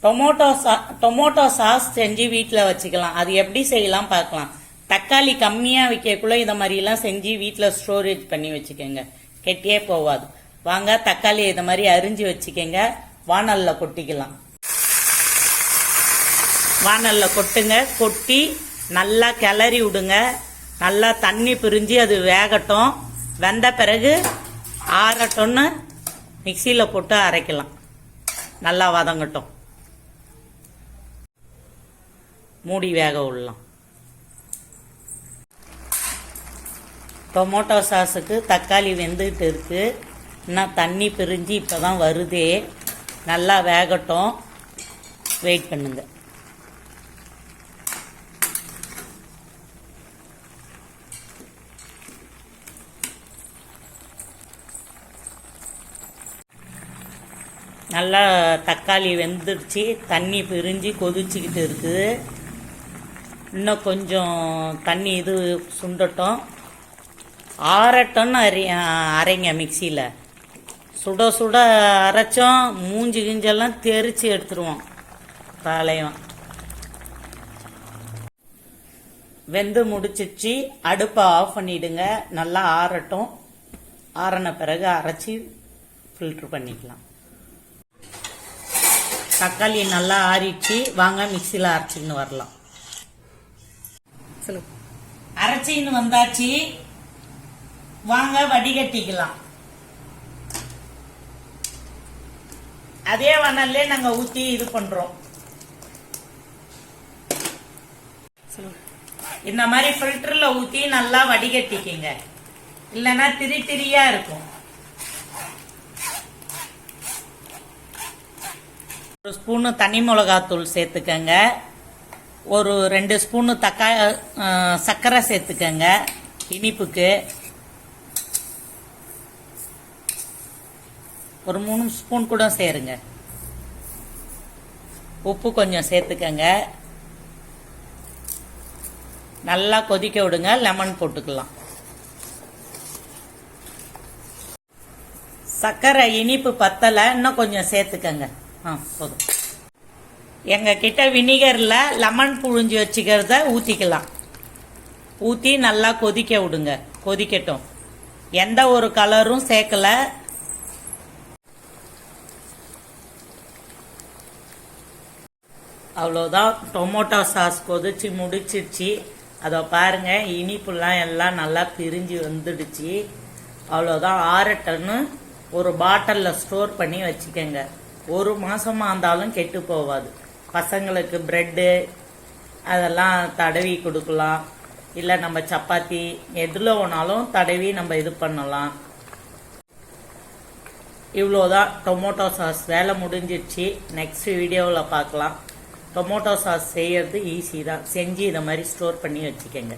Tomato sauce செஞ்சு வீட்டில் வச்சுக்கலாம். அது எப்படி செய்யலாம் பார்க்கலாம். தக்காளி கம்மியாக வைக்கக்குள்ள இதை மாதிரிலாம் செஞ்சு வீட்டில் ஸ்டோரேஜ் பண்ணி வச்சுக்கோங்க, கெட்டியே போகாது. வாங்க தக்காளி இதை மாதிரி அரிஞ்சு வச்சுக்கோங்க. வானலில் கொட்டிக்கலாம். வானலில் கொட்டுங்க. கொட்டி நல்லா கிளறி விடுங்க. நல்லா தண்ணி பிரிஞ்சு அது வேகட்டும். வெந்த பிறகு ஆறட்டும்னு மிக்சியில் போட்டு அரைக்கலாம். நல்லா வதங்கட்டும். மூடி வேக விடலாம். டொமோட்டோ சாஸுக்கு தக்காளி வெந்துகிட்டு இருக்கு. இன்னும் தண்ணி பிரிஞ்சு இப்போ தான் வருதே. நல்லா வேகட்டும், வெயிட் பண்ணுங்க. நல்லா தக்காளி வெந்துடுச்சு. தண்ணி பிரிஞ்சு கொதிச்சுக்கிட்டு இருக்குது. இன்னும் கொஞ்சம் தண்ணி இது சுண்டட்டும். ஆறட்டன்னு அரைங்க மிக்சியில். சுட சுட அரைச்சோம் மூஞ்சி கிஞ்செல்லாம் தெரிச்சு எடுத்துருவோம். தலையும் வெந்து முடிச்சிச்சு. அடுப்பை ஆஃப் பண்ணிடுங்க. நல்லா ஆறட்டும். ஆறின பிறகு அரைச்சி ஃபில்ட்ரு பண்ணிக்கலாம். தக்காளி நல்லா ஆறிச்சு. வாங்க மிக்சியில் அரைச்சின்னு வரலாம். அரைச்சின்னு வந்தாச்சு. வாங்க வடிகட்டிக்கலாம். அதே வானல்லே நாங்க ஊத்தி இது பண்றோம். இந்த மாதிரி ஃபில்டர்ல ஊத்தி நல்லா வடிகட்டிக்கிங்க, இல்லைன்னா திரி திரியா இருக்கும். ஒரு ஸ்பூனு தனி மிளகாத்தூள் சேர்த்துக்கங்க. ஒரு 2 ஸ்பூனு சர்க்கரை சேர்த்துக்கங்க இனிப்புக்கு. ஒரு 3 ஸ்பூன் கூட சேருங்க. உப்பு கொஞ்சம் சேர்த்துக்கங்க. நல்லா கொதிக்க விடுங்க. லெமன் போட்டுக்கலாம். சர்க்கரை இனிப்பு பத்தலை, இன்னும் கொஞ்சம் சேர்த்துக்கங்க. போதும். எங்க கிட்ட வினிகர்ல லெமன் புழிஞ்சு வச்சுக்கிறத ஊத்திக்கலாம். ஊத்தி நல்லா கொதிக்க விடுங்க. கொதிக்கட்டும். எந்த ஒரு கலரும் சேர்க்கல. அவ்வளோதான். டொமோட்டோ சாஸ் கொதிச்சு முடிச்சிடுச்சு. அதை பாருங்க, இனிப்புலாம் எல்லாம் நல்லா பிரிஞ்சு வந்துடுச்சு. அவ்வளோதான். ஆறட்டன்னு ஒரு பாட்டிலில் ஸ்டோர் பண்ணி வச்சுக்கோங்க. 1 மாசமா இருந்தாலும் கெட்டு போகாது. பசங்களுக்கு பிரெட்டு அதெல்லாம் தடவி கொடுக்கலாம். இல்லை நம்ம சப்பாத்தி எதில் வேணாலும் தடவி நம்ம இது பண்ணலாம். இவ்வளோதான். டொமோட்டோ சாஸ் வேலை முடிஞ்சிடுச்சு. நெக்ஸ்ட் வீடியோவில் பார்க்கலாம். டொமோட்டோ சாஸ் செய்யறது ஈஸி தான். செஞ்சு இதை மாதிரி ஸ்டோர் பண்ணி வச்சுக்கோங்க.